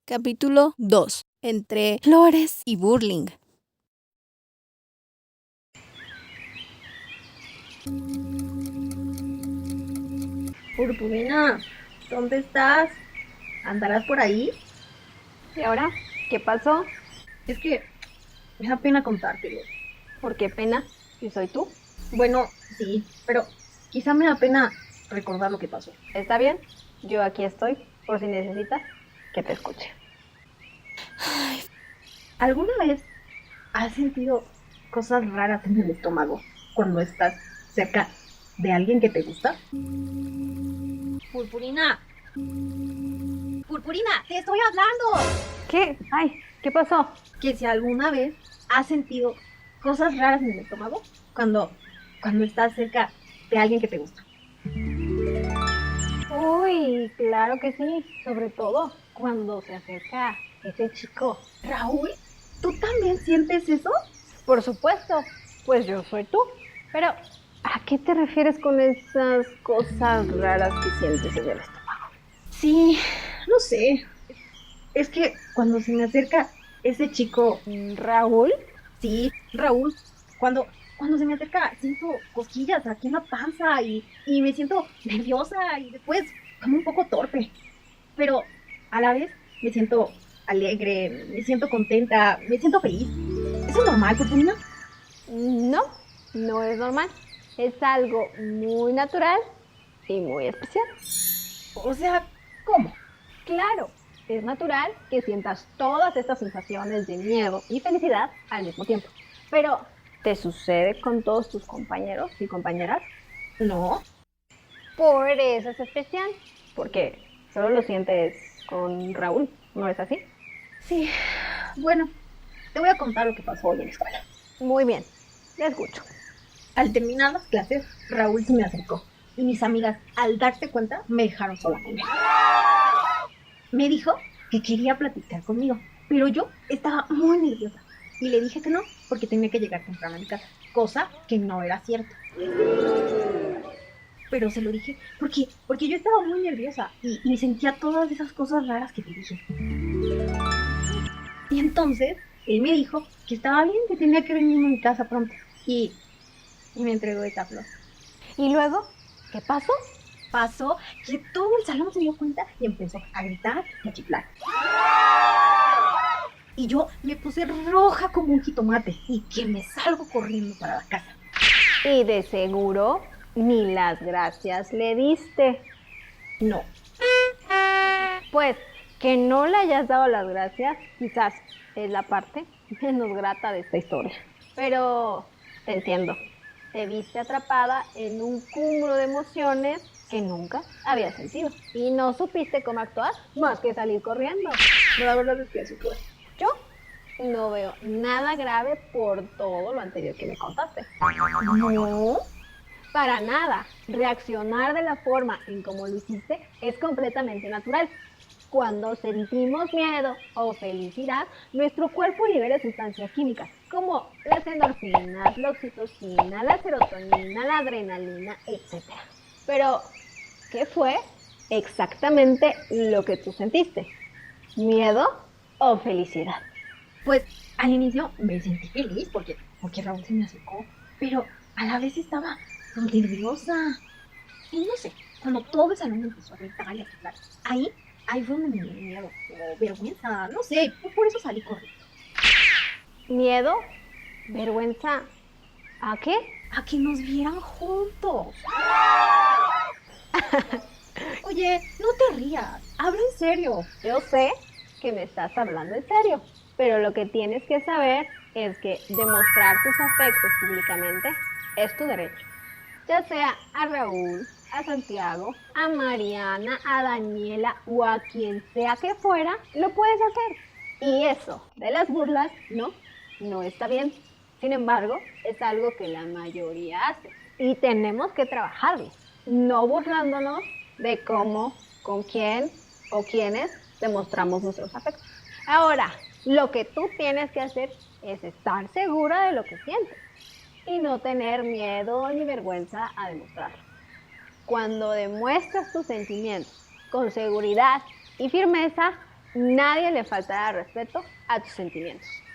Capítulo 2. Entre flores y burling. Purpurina, ¿dónde estás? ¿Andarás por ahí? ¿Y ahora? ¿Qué pasó? Es que me da pena contártelo. ¿Por qué pena? ¿Y soy tú? Bueno, sí, pero quizá me da pena recordar lo que pasó. ¿Está bien? Yo aquí estoy, por si necesitas que te escuche. ¿Alguna vez has sentido cosas raras en el estómago cuando estás cerca de alguien que te gusta? Purpurina, Purpurina, te estoy hablando. ¿Qué? Ay, ¿qué pasó? Que si alguna vez has sentido cosas raras en el estómago cuando estás cerca de alguien que te gusta. Uy, claro que sí, sobre todo cuando se acerca ese chico. Raúl, ¿tú también sientes eso? Por supuesto, pues yo soy tú. Pero, ¿a qué te refieres con esas cosas raras que sientes en el estómago? Sí, no sé. Es que cuando se me acerca ese chico, ¿Raúl? sí, Raúl, cuando se me acerca siento cosquillas aquí en la panza y me siento nerviosa y después como un poco torpe. Pero a la vez me siento alegre, me siento contenta, me siento feliz. ¿Eso es normal, Purpurina? No, no es normal. Es algo muy natural y muy especial. O sea, ¿cómo? Claro, es natural que sientas todas estas sensaciones de miedo y felicidad al mismo tiempo. Pero, ¿te sucede con todos tus compañeros y compañeras? No. Por eso es especial, porque solo lo sientes con Raúl, ¿no es así? Sí, bueno, te voy a contar lo que pasó hoy en la escuela. Muy bien, te escucho. Al terminar las clases, Raúl se me acercó y mis amigas, al darse cuenta, me dejaron sola con él. Me dijo que quería platicar conmigo, pero yo estaba muy nerviosa y le dije que no porque tenía que llegar temprano a mi casa, cosa que no era cierto. Pero se lo dije porque yo estaba muy nerviosa y sentía todas esas cosas raras que te dije. Y entonces él me dijo que estaba bien, que tenía que venir a mi casa pronto y me entregó esta flor. ¿Y luego? ¿Qué pasó? Pasó que todo el salón se dio cuenta y empezó a gritar y a chiflar. Y yo me puse roja como un jitomate y que me salgo corriendo para la casa. Y de seguro ni las gracias le diste. No, Pues que no le hayas dado las gracias, quizás es la parte menos grata de esta historia. Pero te entiendo, te viste atrapada en un cúmulo de emociones que nunca habías sentido y no supiste cómo actuar más que salir corriendo. la verdad es que así fue. Yo no veo nada grave por todo lo anterior que me contaste. No, Para nada. Reaccionar de la forma en como lo hiciste es completamente natural. Cuando sentimos miedo o felicidad, nuestro cuerpo libera sustancias químicas como las endorfinas, la oxitocina, la serotonina, la adrenalina, etc. Pero, ¿qué fue exactamente lo que tú sentiste? ¿Miedo o felicidad? pues al inicio me sentí feliz porque Raúl se me acercó, pero a la vez estaba nerviosa. Y no sé, cuando todo el salón empezó a gritar y a chiflar, ahí fue donde me dio miedo, o vergüenza, no sé, por eso salí corriendo. ¿Miedo? ¿Vergüenza? ¿A qué? A que nos vieran juntos. Oye, no te rías, habla en serio. Yo sé que me estás hablando en serio, pero lo que tienes que saber es que demostrar tus afectos públicamente es tu derecho, ya sea a Raúl, a Santiago, a Mariana, a Daniela o a quien sea que fuera, lo puedes hacer. Y eso de las burlas, no está bien. Sin embargo, es algo que la mayoría hace y tenemos que trabajarlo, no burlándonos de cómo, con quién o quiénes demostramos nuestros afectos. Ahora, lo que tú tienes que hacer es estar segura de lo que sientes y no tener miedo ni vergüenza a demostrarlo. Cuando demuestras tus sentimientos con seguridad y firmeza, Nadie le faltará respeto a tus sentimientos.